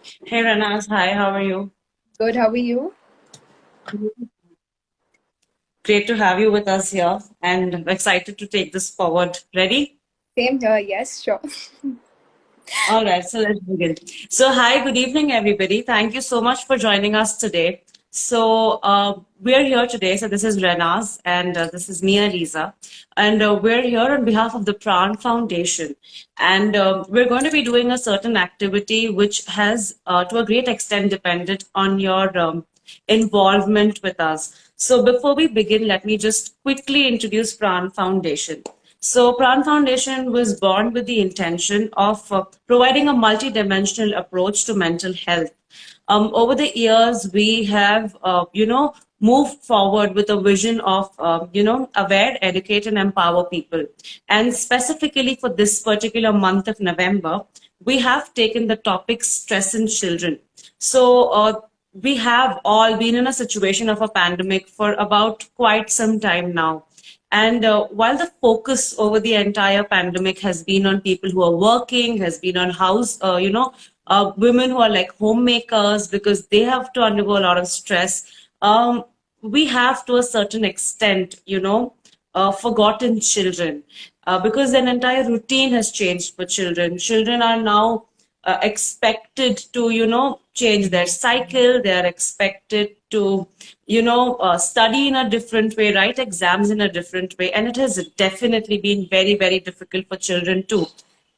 Hey Ranas, hi, how are you? Good, how are you? Great to have you with us here and I'm excited to take this forward. Ready? Same here, yes, sure. All right, so let's begin. So, hi, good evening, everybody. Thank you so much for joining us today. We're here today. So, this is Renas and this is Mia Lisa. And we're here on behalf of the Praan Foundation. And we're going to be doing a certain activity which has, to a great extent, depended on your involvement with us. So, before we begin, let me just quickly introduce Praan Foundation. So, Praan Foundation was born with the intention of providing a multidimensional approach to mental health. Over the years, we have, moved forward with a vision of, aware, educate, and empower people. And specifically for this particular month of November, we have taken the topic stress in children. We have all been in a situation of a pandemic for about quite some time now. And while the focus over the entire pandemic has been on people who are working, has been on women who are like homemakers because they have to undergo a lot of stress, we have to a certain extent, forgotten children because an entire routine has changed for children. Children are now expected to, change their cycle. They are expected to, study in a different way, write exams in a different way. And it has definitely been very, very difficult for children too.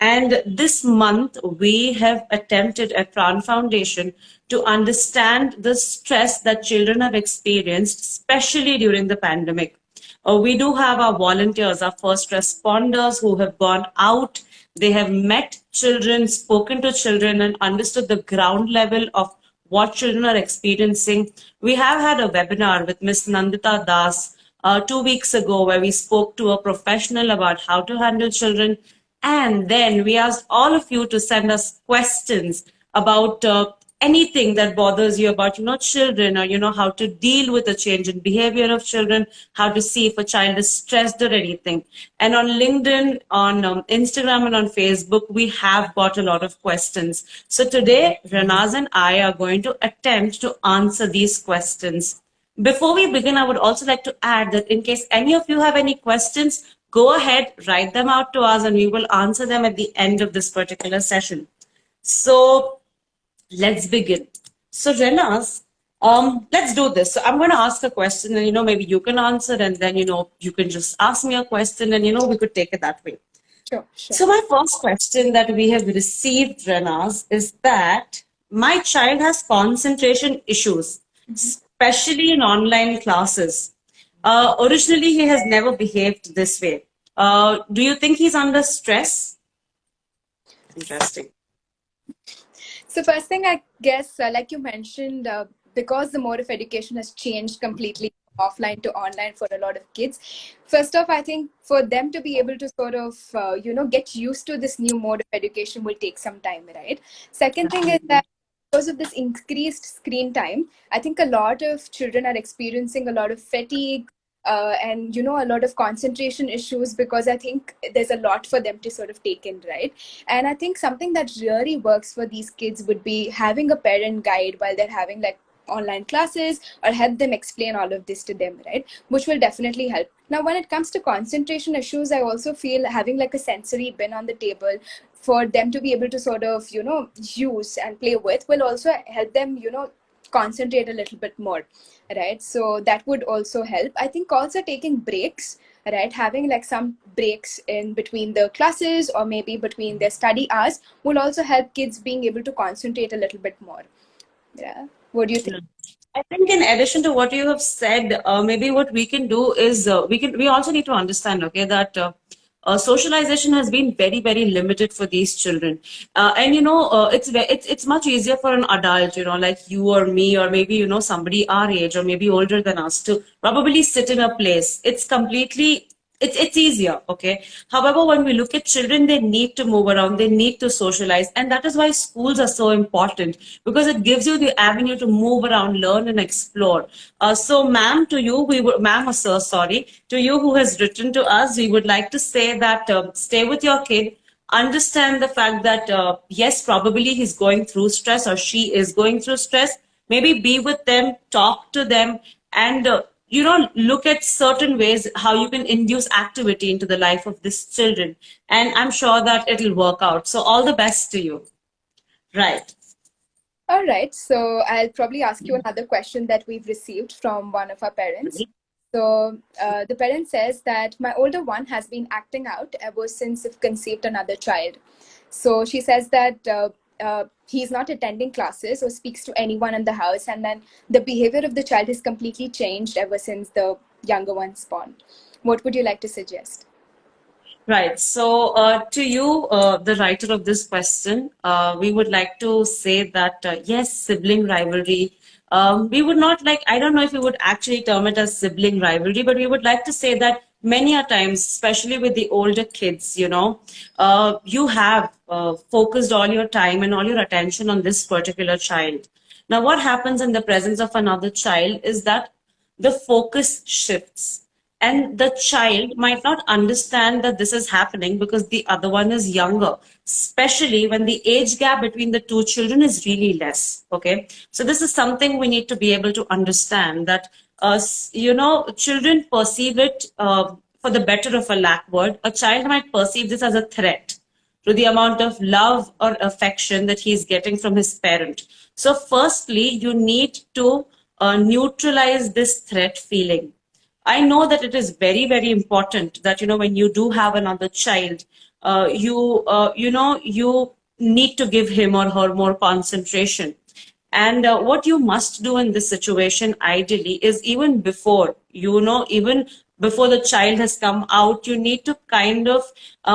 And this month, we have attempted at Praan Foundation to understand the stress that children have experienced, especially during the pandemic. We do have our volunteers, our first responders who have gone out. They have met children, spoken to children, and understood the ground level of what children are experiencing. We have had a webinar with Miss Nandita Das 2 weeks ago where we spoke to a professional about how to handle children. And then we asked all of you to send us questions about anything that bothers you about, children, or, how to deal with the change in behavior of children, how to see if a child is stressed or anything. And on LinkedIn, on Instagram, and on Facebook, we have got a lot of questions. So today, Ranaz and I are going to attempt to answer these questions. Before we begin, I would also like to add that in case any of you have any questions, go ahead, write them out to us, and we will answer them at the end of this particular session. So let's begin. So Renas, let's do this. So I'm going to ask a question, and maybe you can answer, and then you can just ask me a question, and we could take it that way. Sure, sure. So my first question that we have received, Renas, is that my child has concentration issues, especially in online classes. Originally, he has never behaved this way. Do you think he's under stress? Interesting. So first thing, I guess, like you mentioned, because the mode of education has changed completely offline to online for a lot of kids. First off, I think for them to be able to sort of, get used to this new mode of education will take some time, right? Second thing is that because of this increased screen time, I think a lot of children are experiencing a lot of fatigue, and a lot of concentration issues because I think there's a lot for them to sort of take in, right? And I think something that really works for these kids would be having a parent guide while they're having like online classes, or help them explain all of this to them, right? Which will definitely help. Now when it comes to concentration issues, I also feel having like a sensory bin on the table for them to be able to sort of use and play with will also help them concentrate a little bit more, right? So that would also help. I think also taking breaks, right? Having like some breaks in between the classes or maybe between their study hours will also help kids being able to concentrate a little bit more. Yeah. What do you think? I think in addition to what you have said, maybe what we can do is we also need to understand, okay, that socialization has been very, very limited for these children, and it's much easier for an adult, like you or me, or maybe somebody our age or maybe older than us, to probably sit in a place. It's easier, okay. However, when we look at children, they need to move around, they need to socialize, and that is why schools are so important, because it gives you the avenue to move around, learn, and explore. So, ma'am, to you, ma'am or sir, sorry, to you who has written to us, we would like to say that stay with your kid. understand the fact that, yes, probably he's going through stress or she is going through stress. Maybe be with them, talk to them, and, look at certain ways how you can induce activity into the life of these children. And I'm sure that it'll work out. So, all the best to you. Right. All right, so I'll probably ask you another question that we've received from one of our parents. So the parent says that my older one has been acting out ever since I've conceived another child. So she says that he's not attending classes or speaks to anyone in the house, and then the behavior of the child has completely changed ever since the younger one's born. What would you like to suggest? Right. So, to you, the writer of this question, we would like to say that, yes, sibling rivalry. We would not like, I don't know if we would actually term it as sibling rivalry, but we would like to say that many a times, especially with the older kids, you have focused all your time and all your attention on this particular child. Now, what happens in the presence of another child is that the focus shifts, and the child might not understand that this is happening because the other one is younger, especially when the age gap between the two children is really less. Okay, so this is something we need to be able to understand, that children perceive it, for the better of a lack word, a child might perceive this as a threat to the amount of love or affection that he's getting from his parent. So, firstly, you need to neutralize this threat feeling. I know that it is very, very important that, when you do have another child, you need to give him or her more concentration. And what you must do in this situation, ideally, is even before the child has come out, you need to kind of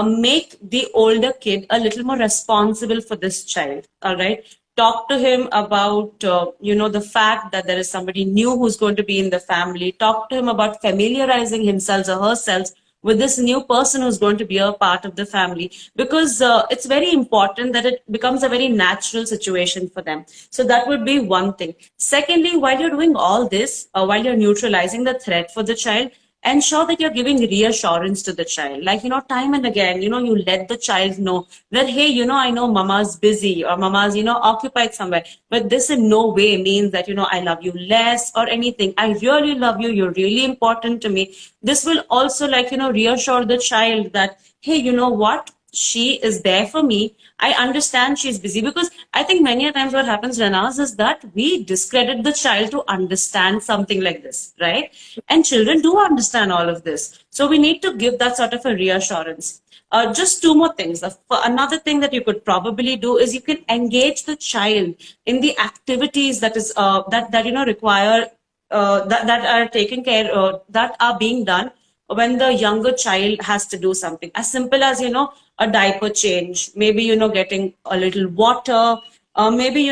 make the older kid a little more responsible for this child. All right. Talk to him about, the fact that there is somebody new who's going to be in the family. Talk to him about familiarizing himself or herself with this new person who's going to be a part of the family, because it's very important that it becomes a very natural situation for them. So that would be one thing. Secondly, while you're doing all this, while you're neutralizing the threat for the child, ensure that you're giving reassurance to the child, like, time and again, you let the child know that, hey, I know mama's busy or mama's, occupied somewhere, but this in no way means that, I love you less or anything. I really love you, you're really important to me. This will also, like, reassure the child that, hey, you know what, she is there for me. I understand she's busy, because I think many a times what happens, Renas, is that we discredit the child to understand something like this, right? And children do understand all of this. So we need to give that sort of a reassurance. Just two more things. Another thing that you could probably do is you can engage the child in the activities that is that require that are taken care that are being done when the younger child has to do something as simple as, a diaper change, maybe, getting a little water, maybe,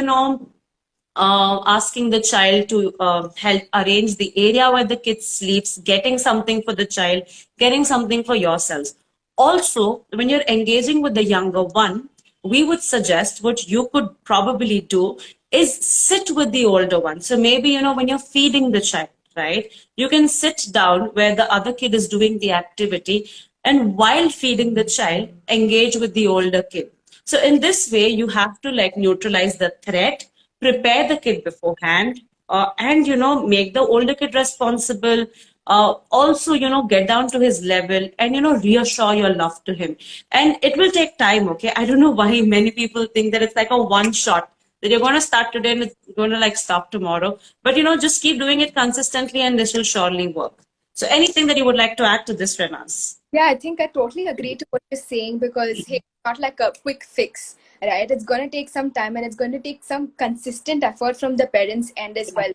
asking the child to help arrange the area where the kid sleeps, getting something for the child, getting something for yourselves. Also, when you're engaging with the younger one, we would suggest what you could probably do is sit with the older one. So maybe, when you're feeding the child, right, you can sit down where the other kid is doing the activity, and while feeding the child, engage with the older kid. So in this way, you have to, like, neutralize the threat, prepare the kid beforehand, and, make the older kid responsible. Also, get down to his level and, reassure your love to him. And it will take time, okay? I don't know why many people think that it's like a one shot, that you're going to start today and it's going to, like, stop tomorrow. But, just keep doing it consistently and this will surely work. So anything that you would like to add to this, Renas? Yeah, I think I totally agree to what you're saying, because hey, it's not like a quick fix, right? It's going to take some time, and it's going to take some consistent effort from the parents' end as well.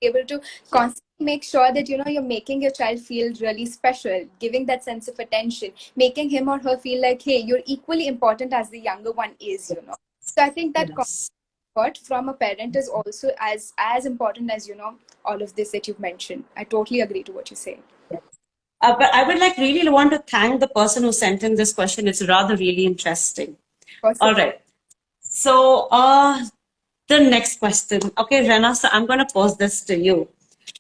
Be able to constantly make sure that, you're making your child feel really special, giving that sense of attention, making him or her feel like, hey, you're equally important as the younger one is. So I think that Yes. effort from a parent is also as important as, all of this that you've mentioned. I totally agree to what you're saying. But I would, like, really want to thank the person who sent in this question. It's rather really interesting. Also, All right. So the next question. Okay, Rena, so I'm going to pose this to you.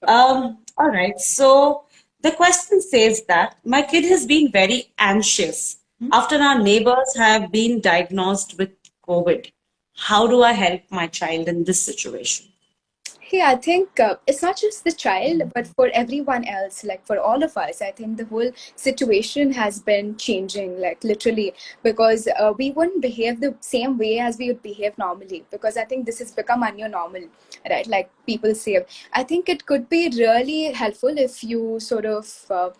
All right. So the question says that my kid has been very anxious After our neighbors have been diagnosed with COVID, how do I help my child in this situation? Yeah, I think it's not just the child, but for everyone else, like for all of us, I think the whole situation has been changing, like literally, because we wouldn't behave the same way as we would behave normally, because I think this has become a new normal, right? Like people say. I think it could be really helpful if you sort of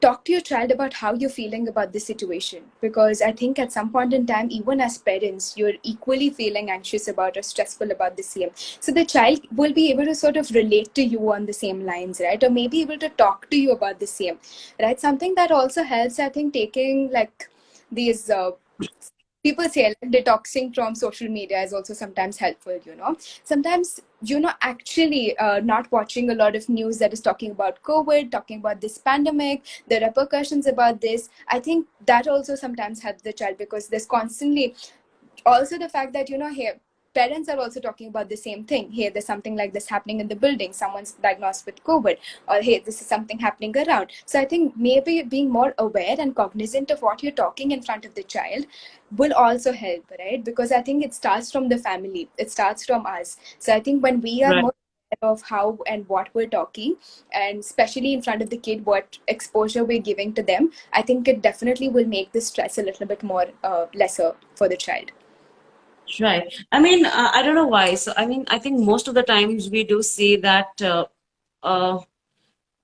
talk to your child about how you're feeling about this situation, because I think at some point in time, even as parents, you're equally feeling anxious about or stressful about the same. So the child will be able to sort of relate to you on the same lines, right? Or maybe able to talk to you about the same, right? Something that also helps, I think, taking like these people say like detoxing from social media is also sometimes helpful, sometimes actually not watching a lot of news that is talking about COVID, talking about this pandemic, the repercussions about this. I think that also sometimes helps the child, because there's constantly also the fact that here parents are also talking about the same thing. Hey, there's something like this happening in the building, someone's diagnosed with COVID, or hey, this is something happening around. So I think maybe being more aware and cognizant of what you're talking in front of the child will also help, right? Because I think it starts from the family, it starts from us. So I think when we are Right. more aware of how and what we're talking, and especially in front of the kid, what exposure we're giving to them, I think it definitely will make the stress a little bit more lesser for the child. Right. I mean, I don't know why. So, I mean, I think most of the times we do see that uh,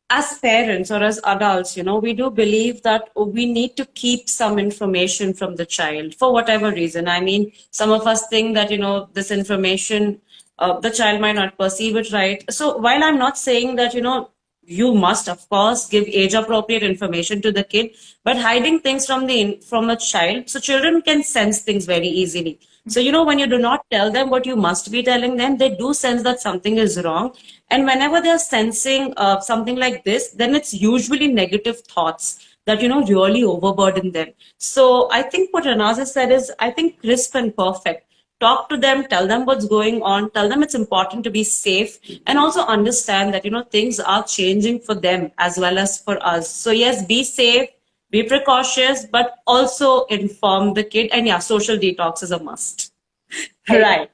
as parents or as adults, we do believe that we need to keep some information from the child for whatever reason. I mean, some of us think that, this information, the child might not perceive it right. So while I'm not saying that, you must, of course, give age appropriate information to the kid, but hiding things from a child, so children can sense things very easily. So, when you do not tell them what you must be telling them, they do sense that something is wrong. And whenever they're sensing something like this, then it's usually negative thoughts that, really overburden them. So I think what Ranaz has said is, I think, crisp and perfect. Talk to them, tell them what's going on, tell them it's important to be safe, and also understand that, things are changing for them as well as for us. So yes, be safe, be precautious, but also inform the kid. And yeah, social detox is a must. Right. Right.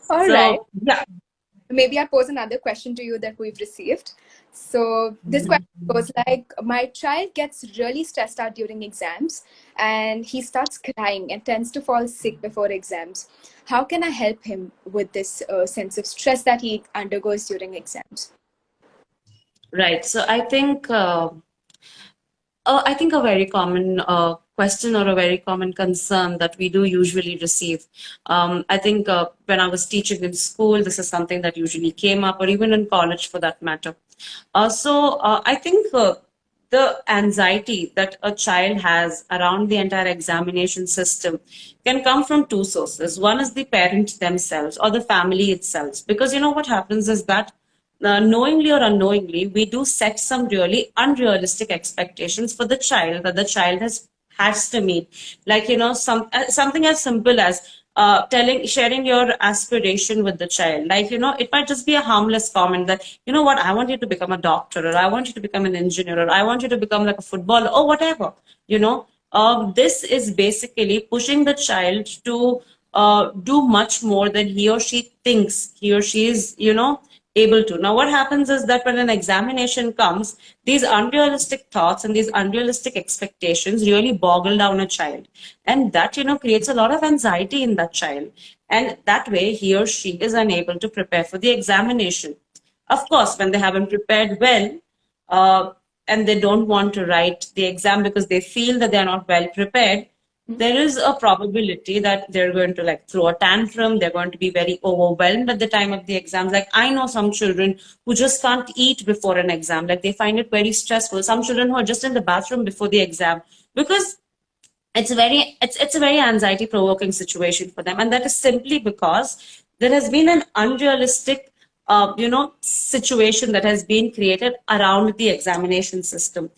All right. So yeah. Maybe I'll pose another question to you that we've received. So this question goes like, my child gets really stressed out during exams and he starts crying and tends to fall sick before exams. How can I help him with this sense of stress that he undergoes during exams? Right. So I think a very common question or a very common concern that we do usually receive. I think when I was teaching in school, this is something that usually came up, or even in college for that matter. I think the anxiety that a child has around the entire examination system can come from two sources. One is the parent themselves or the family itself. Because what happens is that knowingly or unknowingly, we do set some really unrealistic expectations for the child that the child has to meet. Like something as simple as sharing your aspiration with the child. Like it might just be a harmless comment that what, I want you to become a doctor, or I want you to become an engineer, or I want you to become like a footballer, or whatever. This is basically pushing the child to do much more than he or she thinks he or she is, able to. Now, what happens is that when an examination comes, these unrealistic thoughts and these unrealistic expectations really boggle down a child. And that, creates a lot of anxiety in that child. And that way, he or she is unable to prepare for the examination. Of course, when they haven't prepared well, uh, and they don't want to write the exam because they feel that they're not well prepared, there is a probability that they're going to like throw a tantrum. They're going to be very overwhelmed at the time of the exams. Like I know some children who just can't eat before an exam. Like they find it very stressful. Some children who are just in the bathroom before the exam because it's a very anxiety provoking situation for them, and that is simply because there has been an unrealistic situation that has been created around the examination system.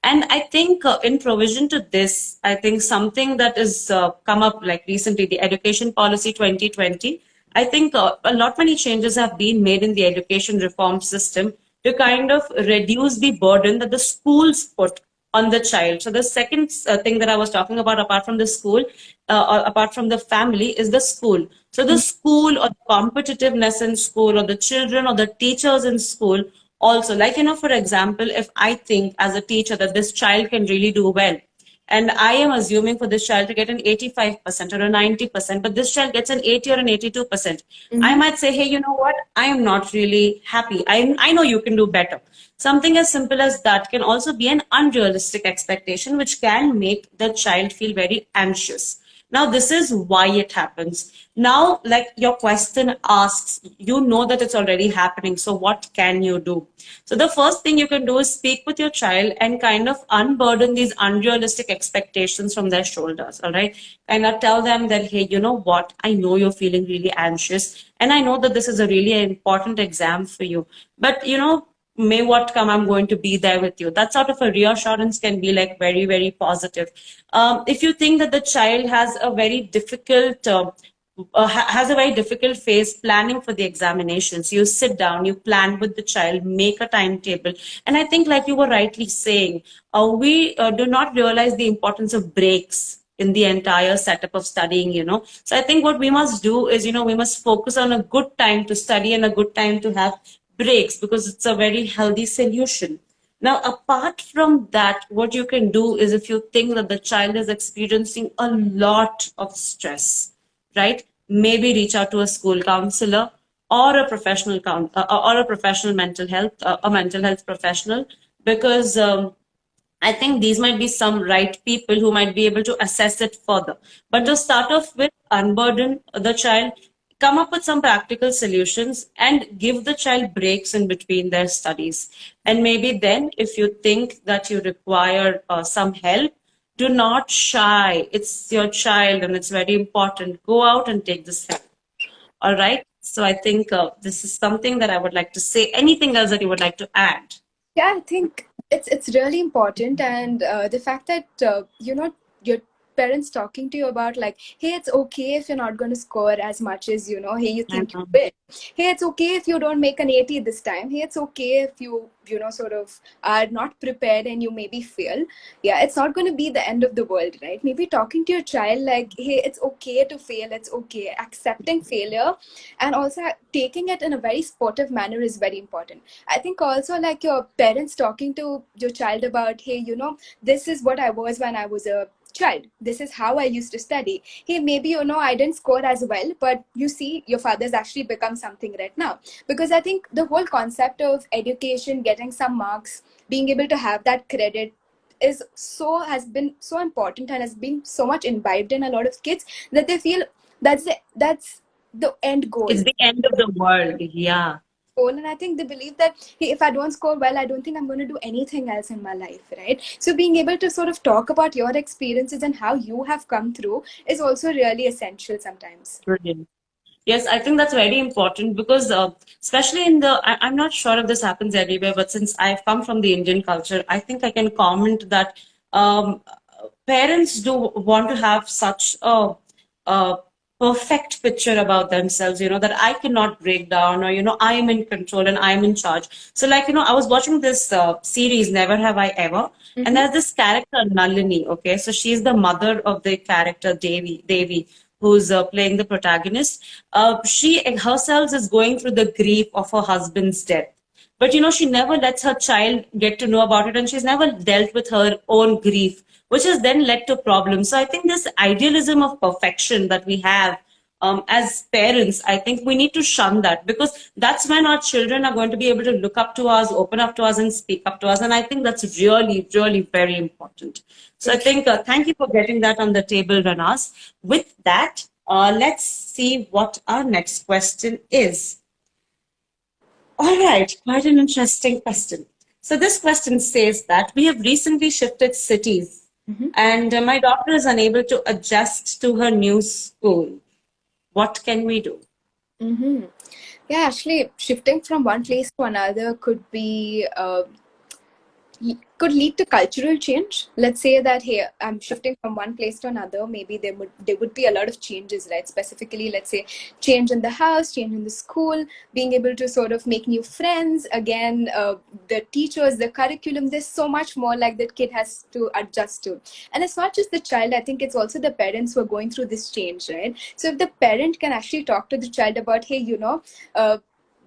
And I think in provision to this, I think something that has come up like recently, the education policy 2020, I think a lot many changes have been made in the education reform system to kind of reduce the burden that the schools put on the child. So the second thing that I was talking about, apart from the school, or apart from the family, is the school. So the school, or the competitiveness in school, or the children or the teachers in school also, like, for example, if I think as a teacher that this child can really do well, and I am assuming for this child to get an 85% or a 90%, but this child gets an 80 or an 82%. I might say, hey, you know what? I am not really happy. I know you can do better. Something as simple as that can also be an unrealistic expectation, which can make the child feel very anxious. Now, this is why it happens. Now, like your question asks, you know that it's already happening. So, what can you do? So, the first thing you can do is speak with your child and kind of unburden these unrealistic expectations from their shoulders. All right. Kind of tell them that, hey, you know what? I know you're feeling really anxious. And I know that this is a really important exam for you. But, may what come, I'm going to be there with you. That sort of a reassurance can be like very, very positive. If you think that the child has a very difficult has a very difficult phase planning for the examinations, you sit down, you plan with the child, make a timetable. And I think, like you were rightly saying, we do not realize the importance of breaks in the entire setup of studying. So I think what we must do is, we must focus on a good time to study and a good time to have breaks, because it's a very healthy solution. Now, apart from that, what you can do is, if you think that the child is experiencing a lot of stress, right? Maybe reach out to a school counselor or a professional or a professional mental health, a mental health professional, because I think these might be some right people who might be able to assess it further. But to start off with, unburden the child, come up with some practical solutions, and give the child breaks in between their studies. And maybe then, if you think that you require some help, do not shy. It's your child and it's very important. Go out and take this help. All right. So I think this is something that I would like to say. Anything else that you would like to add? Yeah, I think it's really important, and the fact that your parents talking to you about, like, hey, it's okay if you're not going to score as much as hey, you think you will. Hey, it's okay if you don't make an 80 this time. Hey, it's okay if you sort of are not prepared and you maybe fail. Yeah, it's not going to be the end of the world, right? Maybe talking to your child like, hey, it's okay to fail. It's okay. Accepting failure and also taking it in a very sportive manner is very important. I think also, like, your parents talking to your child about, hey, this is what I was when I was a child. This is how I used to study. Hey, maybe I didn't score as well, but you see, your father's actually become something right now. Because I think the whole concept of education, getting some marks, being able to have that credit has been so important and has been so much imbibed in a lot of kids that they feel that's the end goal. It's the end of the world. Yeah. And I think they believe that, hey, if I don't score well, I don't think I'm going to do anything else in my life, right? So being able to sort of talk about your experiences and how you have come through is also really essential sometimes. Brilliant. Yes, I think that's very important, because especially I'm not sure if this happens everywhere, but since I've come from the Indian culture, I think I can comment that parents do want to have such a perfect picture about themselves, that I cannot break down, or, I am in control and I'm in charge. So, like, I was watching this series, Never Have I Ever, and there's this character, Nalini, okay? So she's the mother of the character, Devi, who's playing the protagonist. She herself is going through the grief of her husband's death. But she never lets her child get to know about it, and she's never dealt with her own grief, which has then led to problems. So I think this idealism of perfection that we have as parents, I think we need to shun that, because that's when our children are going to be able to look up to us, open up to us, and speak up to us. And I think that's really, really very important. So I think thank you for getting that on the table, Ranas. With that, let's see what our next question is. All right, quite an interesting question. So this question says that we have recently shifted cities, and my daughter is unable to adjust to her new school. What can we do? Yeah, actually, shifting from one place to another could be could lead to cultural change. Let's say that, hey, I'm shifting from one place to another. Maybe there would be a lot of changes, right? Specifically, let's say change in the house, change in the school, being able to sort of make new friends. Again, the teachers, the curriculum. There's so much more like that kid has to adjust to. And it's not just the child. I think it's also the parents who are going through this change, right? So if the parent can actually talk to the child about, hey,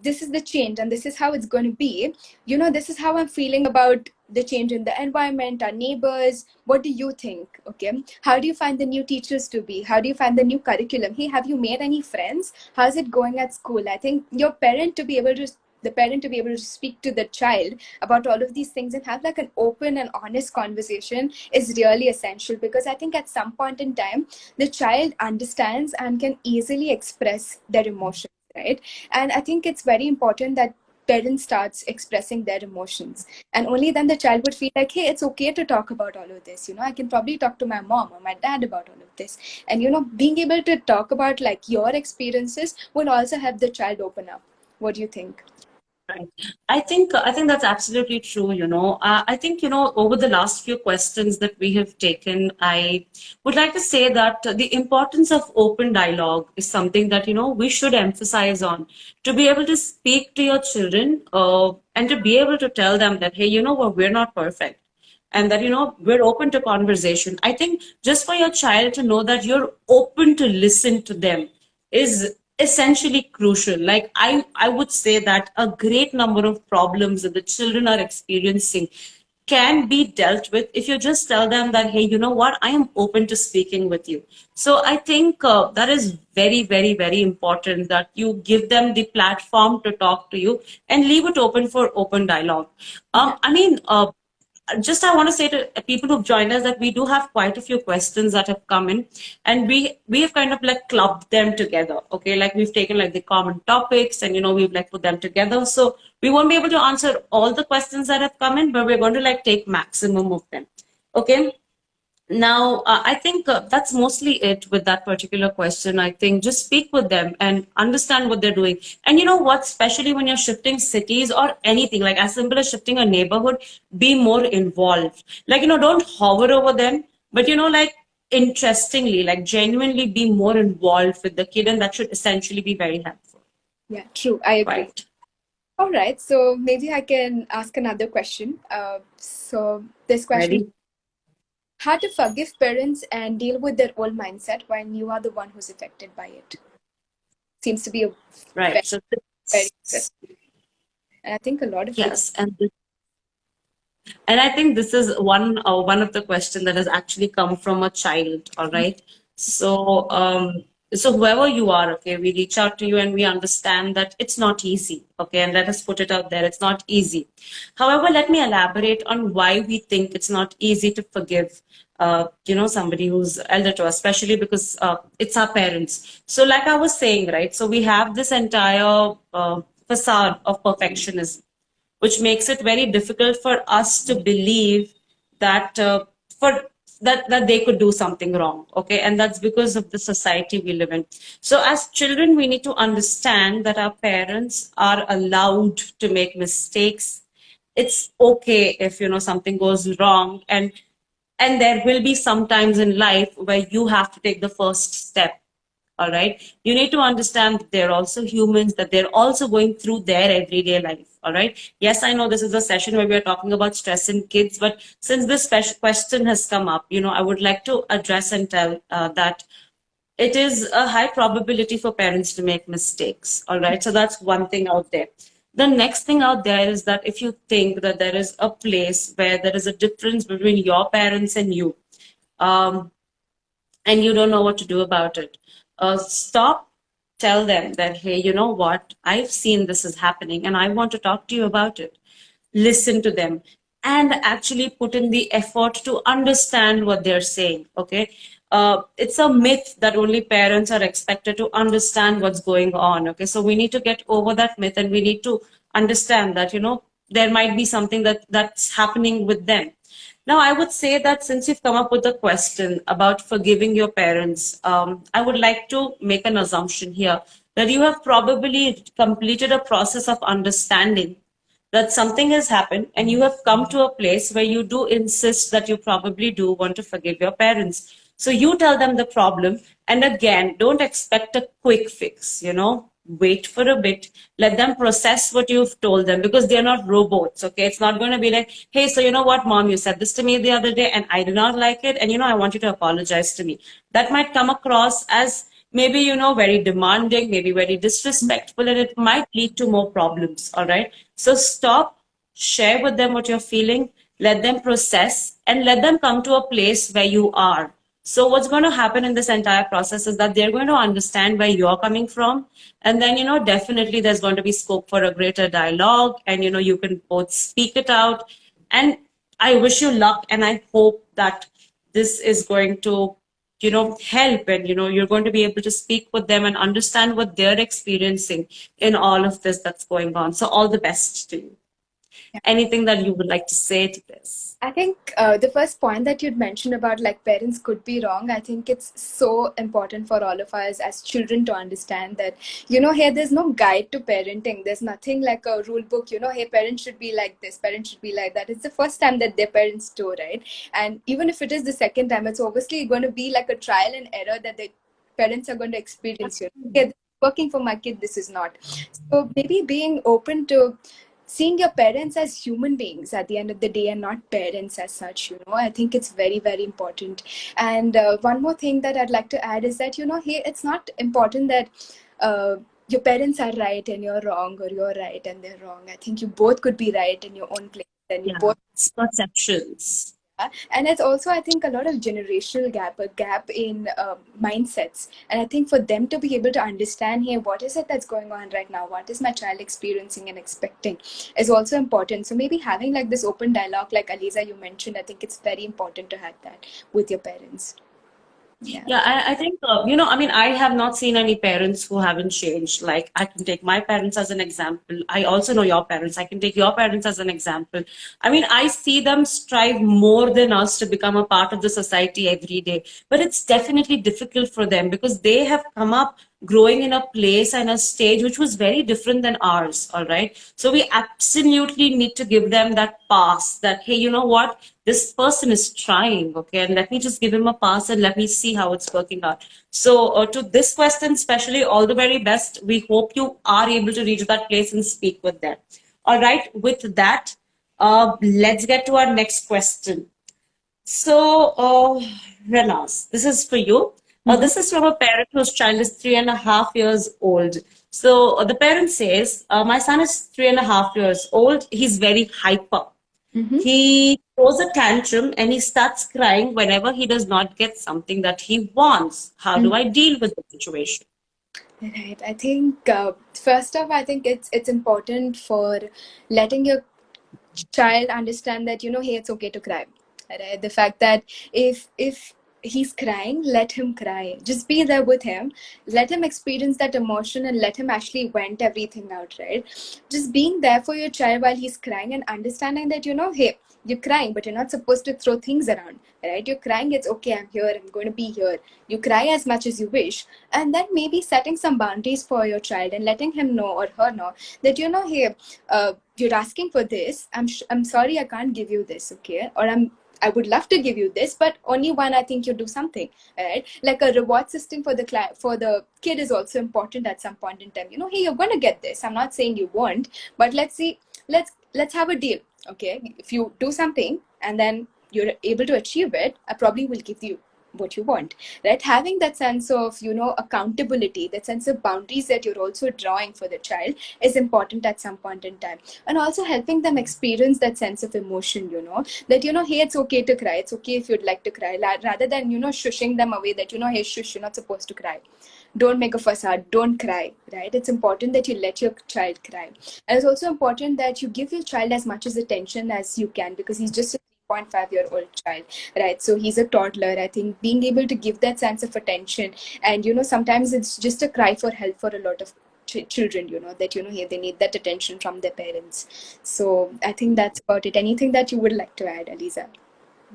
this is the change and this is how it's going to be, this is how I'm feeling about the change in the environment, our neighbors, what do you think? Okay, how do you find the new teachers to be, how do you find the new curriculum, hey, have you made any friends, how's it going at school? I think the parent to be able to speak to the child about all of these things and have like an open and honest conversation is really essential, because I think at some point in time the child understands and can easily express their emotions, right? And I think it's very important that parents starts expressing their emotions, and only then the child would feel like, hey, it's okay to talk about all of this, I can probably talk to my mom or my dad about all of this. And being able to talk about like your experiences will also help the child open up. What do you think? Right. I think that's absolutely true. I think over the last few questions that we have taken, I would like to say that the importance of open dialogue is something that we should emphasize on, to be able to speak to your children, and to be able to tell them that, hey, you know what, we're not perfect, and that we're open to conversation. I think just for your child to know that you're open to listen to them is essentially crucial. Like I would say that a great number of problems that the children are experiencing can be dealt with if you just tell them that, hey, you know what, I am open to speaking with you. So I think that is very, very, very important, that you give them the platform to talk to you and leave it open for open dialogue. Yeah. I mean, just I want to say to people who've joined us that we do have quite a few questions that have come in, and we have kind of like clubbed them together. Okay, like we've taken like the common topics, and we've like put them together. So we won't be able to answer all the questions that have come in, but we're going to like take maximum of them. Okay. Now, I think that's mostly it with that particular question. I think just speak with them and understand what they're doing. And you know what, especially when you're shifting cities or anything, like as simple as shifting a neighborhood, be more involved. Like, don't hover over them, but like interestingly, like genuinely be more involved with the kid, and that should essentially be very helpful. Yeah, true, I agree. Right. All right, so maybe I can ask another question. So this question: Ready? how to forgive parents and deal with their old mindset when you are the one who's affected by it? Seems to be a Right. very, So, very interesting. And I think a lot of kids. yes. And I think this is one of the questions that has actually come from a child. All right. So whoever you are, okay, we reach out to you and we understand that it's not easy. Okay, and let us put it out there. It's not easy. However, let me elaborate on why we think it's not easy to forgive. Somebody who's elder to us, especially because it's our parents. So, like I was saying, right? So we have this entire facade of perfectionism, which makes it very difficult for us to believe that for that they could do something wrong. Okay, and that's because of the society we live in. So as children, we need to understand that our parents are allowed to make mistakes. It's okay if something goes wrong, and there will be some times in life where you have to take the first step. All right, you need to understand that they're also humans, that they're also going through their everyday life. All right, yes, I know this is a session where we're talking about stress in kids, but since this special question has come up, I would like to address and tell that it is a high probability for parents to make mistakes. All right, so that's one thing out there. The next thing out there is that if you think that there is a place where there is a difference between your parents and you, um, and you don't know what to do about it, stop, tell them that, hey, you know what, I've seen this is happening and I want to talk to you about it. Listen to them and actually put in the effort to understand what they're saying. Okay. It's a myth that only parents are expected to understand what's going on. Okay. So we need to get over that myth, and we need to understand that, there might be something that's happening with them. Now, I would say that since you've come up with a question about forgiving your parents, I would like to make an assumption here that you have probably completed a process of understanding that something has happened and you have come to a place where you do insist that you probably do want to forgive your parents. So you tell them the problem, and again, don't expect a quick fix, wait for a bit, let them process what you've told them, because they're not robots. Okay, it's not going to be like, hey, so you know what, mom, you said this to me the other day and I did not like it, and I want you to apologize to me. That might come across as maybe very demanding, maybe very disrespectful, and it might lead to more problems. All right, so stop, share with them what you're feeling, let them process, and let them come to a place where you are. So what's going to happen in this entire process is that they're going to understand where you're coming from. And then, definitely there's going to be scope for a greater dialogue, and, you can both speak it out. And I wish you luck, and I hope that this is going to, help, and, you're going to be able to speak with them and understand what they're experiencing in all of this that's going on. So all the best to you. Anything that you would like to say to this? I think the first point that you'd mentioned about like parents could be wrong, I think it's so important for all of us as children to understand that, hey, there's no guide to parenting. There's nothing like a rule book, hey, parents should be like this, parents should be like that. It's the first time that their parents do, right? And even if it is the second time, it's obviously going to be like a trial and error that the parents are going to experience. Okay, this is working for my kid, this is not. So maybe being open to seeing your parents as human beings at the end of the day and not parents as such, I think it's very, very important. And one more thing that I'd like to add is that, hey, it's not important that your parents are right and you're wrong, or you're right and they're wrong. I think you both could be right in your own place, and you both it's perceptions. And it's also, I think, a lot of generational gap, a gap in mindsets. And I think for them to be able to understand, hey, what is it that's going on right now? What is my child experiencing and expecting is also important. So maybe having like this open dialogue, like Aliza, you mentioned, I think it's very important to have that with your parents. Yeah, I think, I have not seen any parents who haven't changed. Like, I can take my parents as an example. I also know your parents. I can take your parents as an example. I mean, I see them strive more than us to become a part of the society every day. But it's definitely difficult for them because they have come up growing in a place and a stage which was very different than ours. All right. So we absolutely need to give them that pass that, hey, you know what? This person is trying, okay, and let me just give him a pass and let me see how it's working out. So to this question, especially, all the very best. We hope you are able to reach that place and speak with them. All right, with that, let's get to our next question. So, Renas, this is for you. This is from a parent whose child is 3.5 years old. So the parent says, my son is 3.5 years old. He's very hyper. He throws a tantrum and he starts crying whenever he does not get something that he wants. How do I deal with the situation? Right. I think first off, I think it's important for letting your child understand that, hey, it's okay to cry. Right? The fact that if he's crying, let him cry. Just be there with him. Let him experience that emotion and let him actually vent everything out, right? Just being there for your child while he's crying and understanding that, hey, you're crying, but you're not supposed to throw things around, right? You're crying, it's okay, I'm here, I'm going to be here. You cry as much as you wish. And then maybe setting some boundaries for your child and letting him know or her know that, hey, you're asking for this. I'm sorry, I can't give you this, okay? Or I would love to give you this, but only when I think you do something, right? Like a reward system for the kid is also important at some point in time. Hey, you're going to get this. I'm not saying you won't, but let's see. Let's have a deal, okay? If you do something and then you're able to achieve it, I probably will give you what you want, right? Having that sense of accountability, that sense of boundaries that you're also drawing for the child is important at some point in time. And also helping them experience that sense of emotion, that hey, it's okay to cry, it's okay if you'd like to cry, rather than shushing them away that hey, shush, you're not supposed to cry, don't make a fuss out, don't cry, right? It's important that you let your child cry. And it's also important that you give your child as much as attention as you can, because he's just a 3.5-year-old child, right? So he's a toddler. I think being able to give that sense of attention, and sometimes it's just a cry for help for a lot of children, that hey, they need that attention from their parents. So I think that's about it. Anything that you would like to add, Aliza?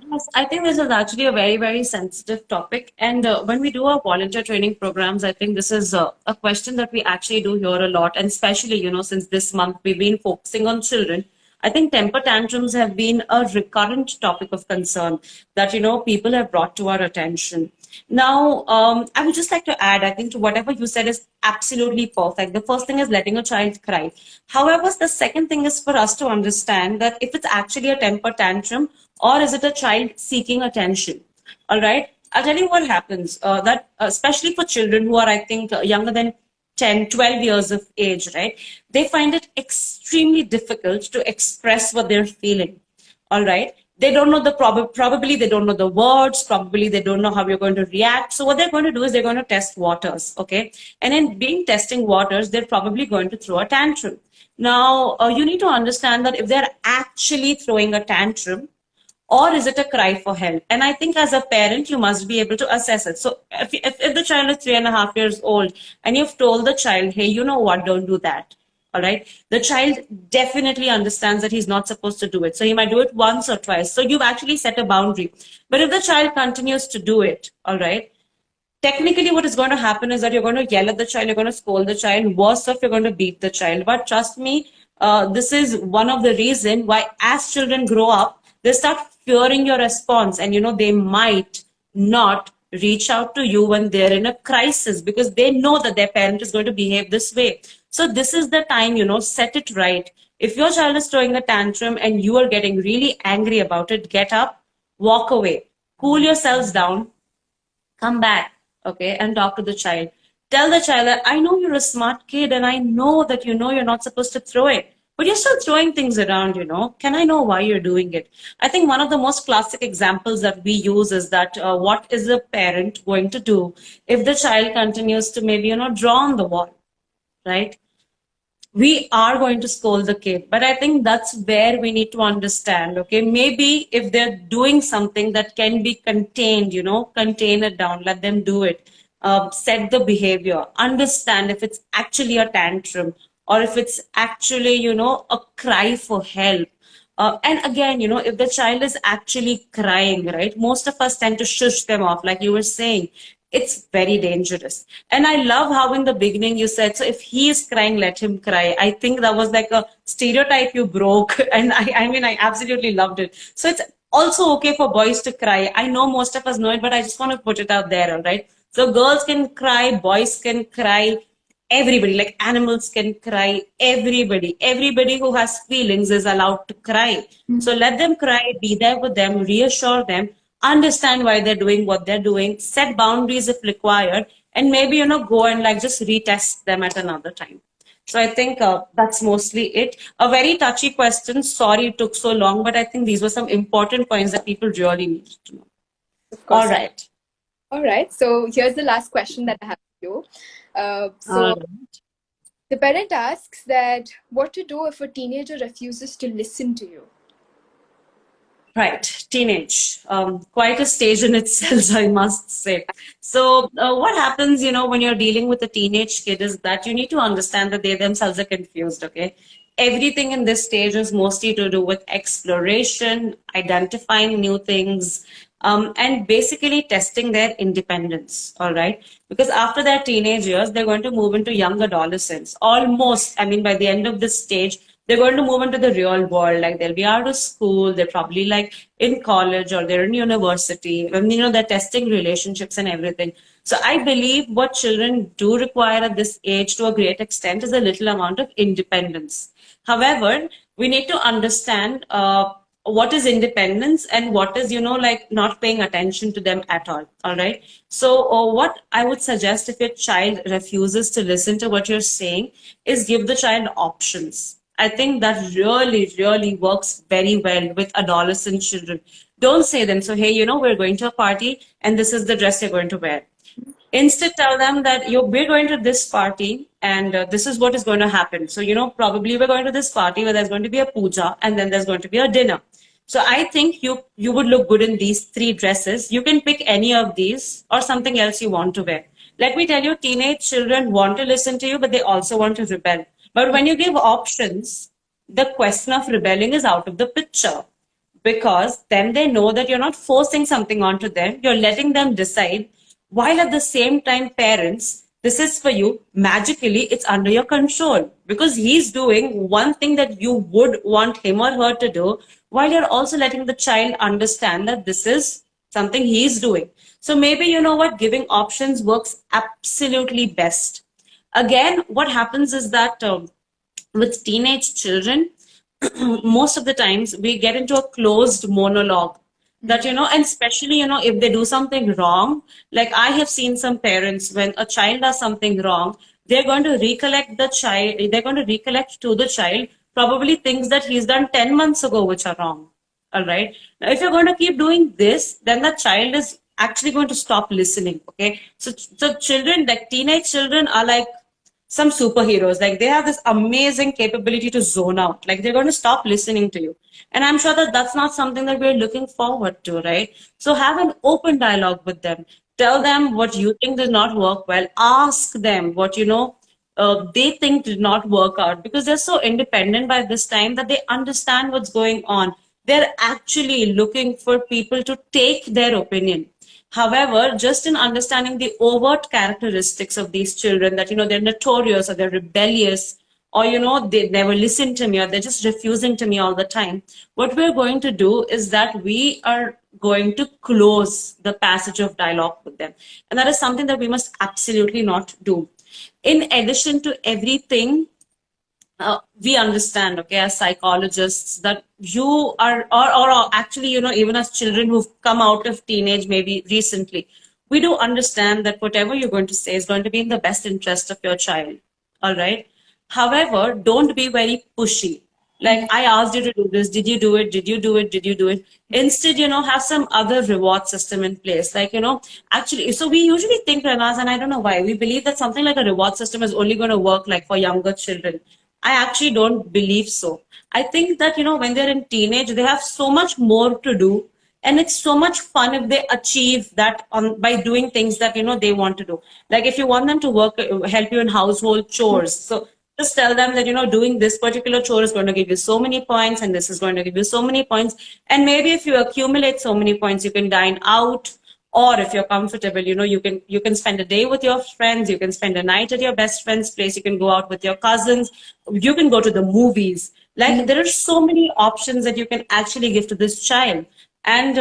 Yes, I think this is actually a very, very sensitive topic. And when we do our volunteer training programs, I think this is a question that we actually do hear a lot. And especially, since this month we've been focusing on children, I think temper tantrums have been a recurrent topic of concern that, people have brought to our attention. Now, I would just like to add, I think to whatever you said is absolutely perfect. The first thing is letting a child cry. However, the second thing is for us to understand that if it's actually a temper tantrum or is it a child seeking attention? All right. I'll tell you what happens that especially for children who are, I think, younger than 10, 12 years of age, right? They find it extremely difficult to express what they're feeling. All right. They don't know the probably they don't know the words, probably they don't know how you're going to react. So what they're going to do is they're going to test waters. Okay. And in being testing waters, they're probably going to throw a tantrum. Now, you need to understand that if they're actually throwing a tantrum, or is it a cry for help? And I think as a parent, you must be able to assess it. So if the child is 3.5 years old and you've told the child, hey, you know what, don't do that. All right. The child definitely understands that he's not supposed to do it. So he might do it once or twice. So you've actually set a boundary. But if the child continues to do it, all right, technically what is going to happen is that you're going to yell at the child, you're going to scold the child, worse off, you're going to beat the child. But trust me, this is one of the reason why as children grow up, they start fearing your response, and they might not reach out to you when they're in a crisis because they know that their parent is going to behave this way. So this is the time, set it right. If your child is throwing a tantrum and you are getting really angry about it, get up, walk away, cool yourselves down, come back, okay, and talk to the child. Tell the child that I know you're a smart kid and I know that you're not supposed to throw it, but you're still throwing things around. Can I know why you're doing it? I think one of the most classic examples that we use is that what is a parent going to do if the child continues to maybe draw on the wall, right? We are going to scold the kid, but I think that's where we need to understand, okay, maybe if they're doing something that can be contained, contain it down, let them do it. Set the behavior, understand if it's actually a tantrum or if it's actually a cry for help. And again, if the child is actually crying, right, most of us tend to shush them off, like you were saying. It's very dangerous. And I love how in the beginning you said, so if he is crying, let him cry. I think that was like a stereotype you broke. And I mean, I absolutely loved it. So it's also okay for boys to cry. I know most of us know it, but I just want to put it out there, all right? So girls can cry, boys can cry, everybody, like animals can cry, everybody who has feelings is allowed to cry. So let them cry, be there with them, reassure them, understand why they're doing what they're doing, set boundaries if required, and maybe go and like just retest them at another time. So I think that's mostly it. A very touchy question. Sorry it took so long, but I think these were some important points that people really need to know. Of All course. right. All right. So here's the last question that I have for you. All So right. the parent asks that what to do if a teenager refuses to listen to you. Right, teenage, quite a stage in itself, I must say. So, what happens, when you're dealing with a teenage kid is that you need to understand that they themselves are confused, okay? Everything in this stage is mostly to do with exploration, identifying new things, and basically testing their independence, all right? Because after their teenage years, they're going to move into young adolescence. Almost, I mean, by the end of this stage, they're going to move into the real world. Like they'll be out of school, they're probably like in college or they're in university, and they're testing relationships and everything. So I believe what children do require at this age to a great extent is a little amount of independence. However, we need to understand what is independence and what is like not paying attention to them at all right? So what I would suggest if your child refuses to listen to what you're saying is give the child options. I think that really works very well with adolescent children. Don't say them, so hey, we're going to a party and this is the dress you're going to wear. Instead, tell them that we're going to this party and this is what is going to happen. So, probably we're going to this party where there's going to be a puja and then there's going to be a dinner. So I think you would look good in these three dresses. You can pick any of these or something else you want to wear. Let me tell you, teenage children want to listen to you, but they also want to rebel. But when you give options, the question of rebelling is out of the picture. because then they know that you're not forcing something onto them, you're letting them decide, while at the same time, parents, this is for you, magically it's under your control because he's doing one thing that you would want him or her to do, while you're also letting the child understand that this is something he's doing. So maybe, you know what, giving options works absolutely best. Again, what happens is that with teenage children, most of the times we get into a closed monologue that, you know, and especially, you know, if they do something wrong, like I have seen some parents, when a child does something wrong, they're going to recollect the child, they're going to recollect to the child probably things that he's done 10 months ago, which are wrong. All right. Now, if you're going to keep doing this, then the child is actually going to stop listening. Okay. So children, like teenage children, are like some superheroes. Like they have this amazing capability to zone out. Like they're going to stop listening to you. And I'm sure that that's not something that we're looking forward to, right? So have an open dialogue with them. Tell them what you think does not work well. Ask them what, you know, they think did not work out, because they're so independent by this time that they understand what's going on. They're actually looking for people to take their opinion. However, just in understanding the overt characteristics of these children, that, you know, they're notorious or they're rebellious, or, you know, they never listen to me, or they're just refusing to me all the time, what we're going to do is that we are going to close the passage of dialogue with them. And that is something that we must absolutely not do. In addition to everything, we understand, okay, as psychologists, that you are, or actually, you know, even as children who've come out of teenage maybe recently, we do understand that whatever you're going to say is going to be in the best interest of your child. All right. However, don't be very pushy. Like, I asked you to do this. Did you do it? Did you do it? Did you do it? Instead, you know, have some other reward system in place. Like, you know, actually, so we usually think, Renas, and I don't know why, we believe that something like a reward system is only going to work like for younger children. I actually don't believe so. I think that, you know, when they're in teenage, they have so much more to do. And it's so much fun if they achieve that on by doing things that, you know, they want to do. Like if you want them to work, help you in household chores. So just tell them that, you know, doing this particular chore is going to give you so many points, and this is going to give you so many points. And maybe if you accumulate so many points, you can dine out, or if you're comfortable, you know, you can spend a day with your friends, you can spend a night at your best friend's place, you can go out with your cousins, you can go to the movies. Like there are so many options that you can actually give to this child. And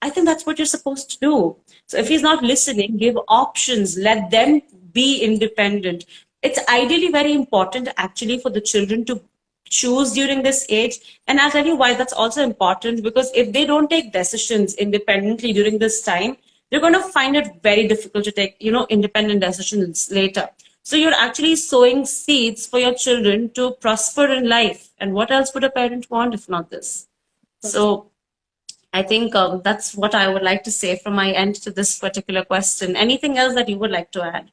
I think that's what you're supposed to do. So if he's not listening, give options, let them be independent. It's ideally very important actually for the children to choose during this age. And I'll tell you why that's also important, because if they don't take decisions independently during this time, they're going to find it very difficult to take, you know, independent decisions later. So you're actually sowing seeds for your children to prosper in life. And what else would a parent want if not this? So I think that's what I would like to say from my end to this particular question. Anything else that you would like to add?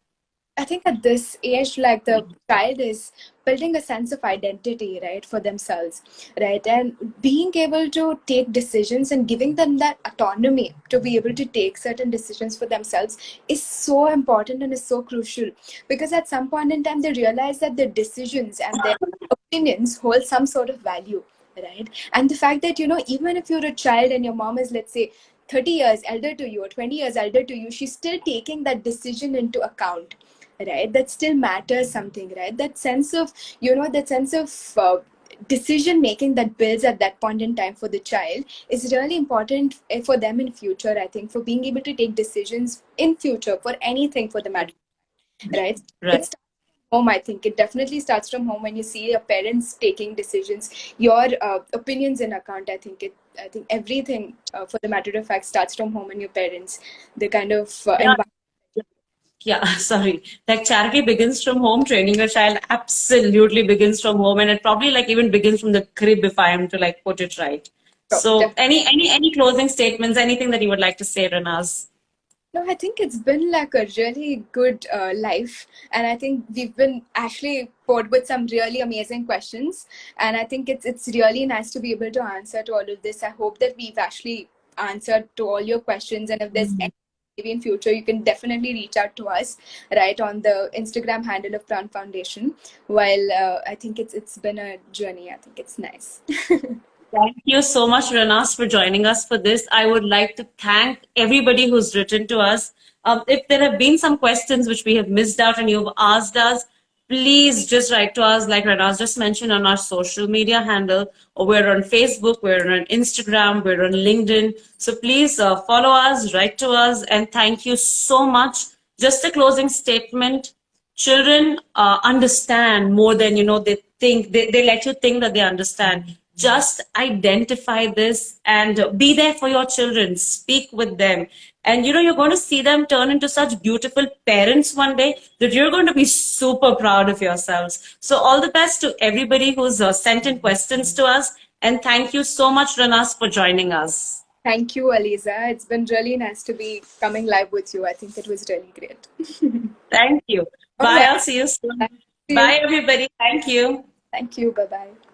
I think at this age, like the child is building a sense of identity, right, for themselves, right? And being able to take decisions and giving them that autonomy to be able to take certain decisions for themselves is so important and is so crucial, because at some point in time, they realize that their decisions and their opinions hold some sort of value, right? And the fact that, you know, even if you're a child and your mom is, let's say, 30 years elder to you or 20 years elder to you, she's still taking that decision into account, right? That still matters something, right? That sense of, you know, that sense of decision making that builds at that point in time for the child is really important for them in future, I think, for being able to take decisions in future for anything for the matter, right? Right. It's home. I think it definitely starts from home. When you see your parents taking decisions, your opinions in account, I think everything for the matter of fact starts from home and your parents, the kind of Yeah. environment. Yeah, sorry. Like charity begins from home, training a child absolutely begins from home, and it probably like even begins from the crib if I am to like put it right. So, So any closing statements, anything that you would like to say, Ranaz? no, I think it's been like a really good life. And I think we've been actually poured with some really amazing questions. And I think it's really nice to be able to answer to all of this. I hope that we've actually answered to all your questions. And if there's any, maybe in future, you can definitely reach out to us, right, on the Instagram handle of Praan Foundation. While I think it's been a journey. I think it's nice. Thank you so much, Ranas, for joining us for this. I would like to thank everybody who's written to us. If there have been some questions which we have missed out and you've asked us, please just write to us, like Ranas just mentioned, on our social media handle. Or we're on Facebook, we're on Instagram, we're on LinkedIn. So please follow us, write to us, and thank you so much. Just a closing statement. Children understand more than they think. They let you think that they understand. Just identify this and be there for your children. Speak with them, and you're going to see them turn into such beautiful parents one day that you're going to be super proud of yourselves. So all the best to everybody who's sent in questions to us, and thank you so much, Ranas, for joining us. Thank you, Aliza. It's been really nice to be coming live with you. I think it was really great. Thank you. All Bye. right. I'll see you soon. See you. Bye, everybody. Thank you. Thank you. Bye bye.